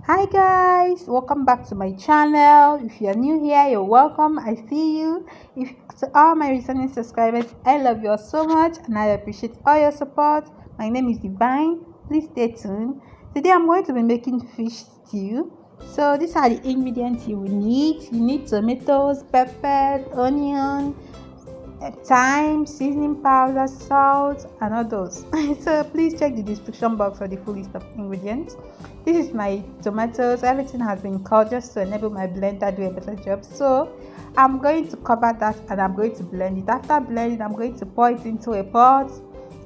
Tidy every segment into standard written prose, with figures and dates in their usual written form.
Hi guys, welcome back to my channel. If you're new here, you're welcome. I see you. If to all my returning subscribers, I love you all so much and I appreciate all your support. My name is Thyme. Please stay tuned. Today I'm going to be making fish stew. So these are the ingredients you will need. You need tomatoes, pepper, onion, thyme, seasoning powder, salt, and all those. So please check the description box for the full list of ingredients. This is my tomatoes. Everything has been cut just to enable my blender to do a better job. So I'm going to cover that and I'm going to blend it. After blending, I'm going to pour it into a pot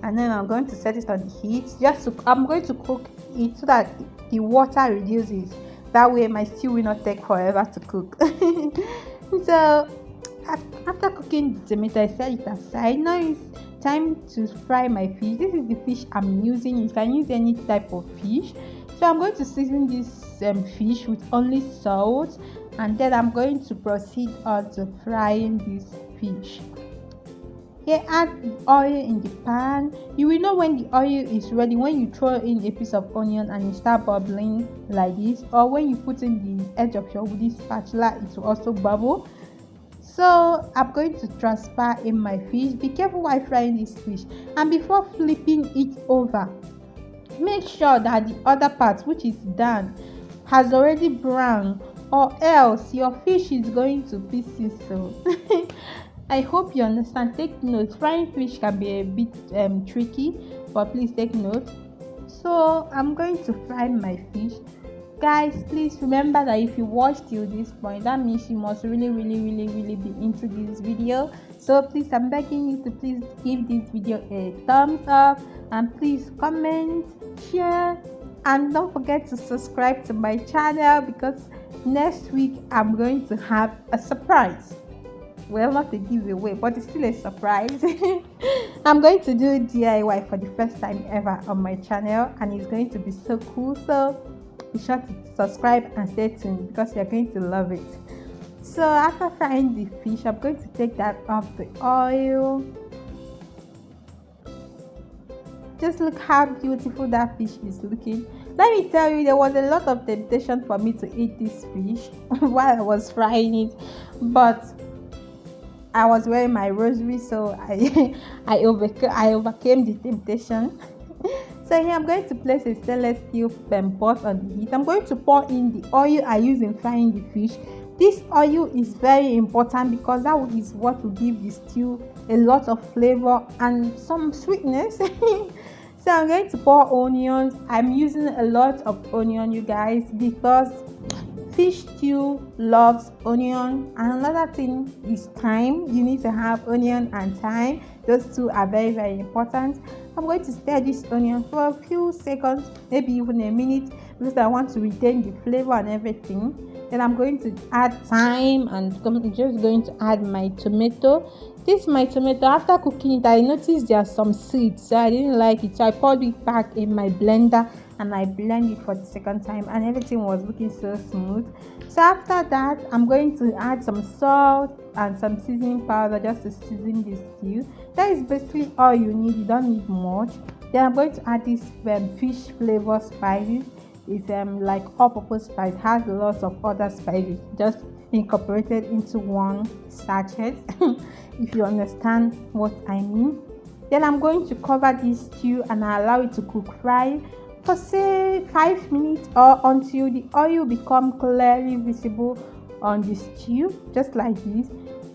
and then I'm going to set it on the heat. I'm going to cook it so that the water reduces. That way my stew will not take forever to cook. So after cooking the tomato, I set it aside. Now it's time to fry my fish. This is the fish I'm using. You can use any type of fish. So I'm going to season this fish with only salt, and then I'm going to proceed on to frying this fish. Here, add the oil in the pan. You will know when the oil is ready when you throw in a piece of onion and it start bubbling like this, or when you put in the edge of your wooden spatula, it will also bubble. So I'm going to transfer in my fish. Be careful while frying this fish, and before flipping it over, make sure that the other part, which is done, has already browned, or else your fish is going to pieces. So I hope you understand. Take note, frying fish can be a bit tricky, but please take note. So I'm going to fry my fish. Guys, please remember that if you watch till this point, that means you must really be into this video. So please, I'm begging you to please give this video a thumbs up, and please comment, share, and don't forget to subscribe to my channel, because next week I'm going to have a surprise. Well, not a giveaway, but it's still a surprise. I'm going to do DIY for the first time ever on my channel, and it's going to be so cool. So be sure to subscribe and stay tuned, because you're going to love it. So after frying the fish, I'm going to take that off the oil. Just look how beautiful that fish is looking. Let me tell you, there was a lot of temptation for me to eat this fish while I was frying it, but I was wearing my rosary, so I overcame the temptation. So here I'm going to place a stainless steel pot on the heat. I'm going to pour in the oil I use in frying the fish. This oil is very important because that is what will give the stew a lot of flavor and some sweetness. So I'm going to pour onions. I'm using a lot of onion, you guys, because fish stew loves onion. And another thing is thyme. You need to have onion and thyme. Those two are very important. I'm going to stir this onion for a few seconds, maybe even a minute, because I want to retain the flavor and everything. Then I'm going to add thyme, and I'm just going to add my tomato. This is my tomato. After cooking it, I noticed there are some seeds, so I didn't like it, so I poured it back in my blender and I blended it for the second time, and everything was looking so smooth. So after that, I'm going to add some salt and some seasoning powder just to season this stew. That is basically all you need. You don't need much. Then I'm going to add this fish flavor spices. It's like all-purpose spice. It has lots of other spices just incorporated into one sachet. If you understand what I mean. Then I'm going to cover this stew and I allow it to fry for say 5 minutes, or until the oil become clearly visible on the stew, just like this.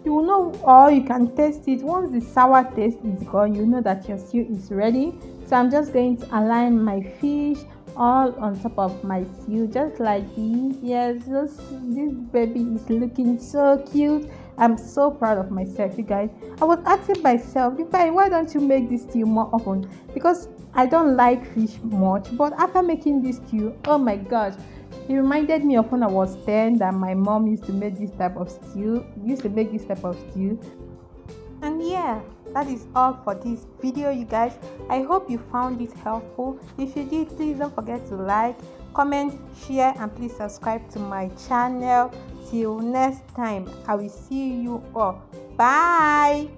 You will know, or you can taste it. Once the sour taste is gone, you know that your stew is ready. So I'm just going to align my fish all on top of my stew, just like this. Yes, this baby is looking so cute. I'm so proud of myself, you guys. I was asking myself, why don't you make this stew more often? Because I don't like fish much, but after making this stew, oh my gosh, it reminded me of when I was 10 that my mom used to make this type of stew. And yeah, that is all for this video, you guys. I hope you found it helpful. If you did, please don't forget to like, comment, share, and please subscribe to my channel. Till next time, I will see you all. Bye.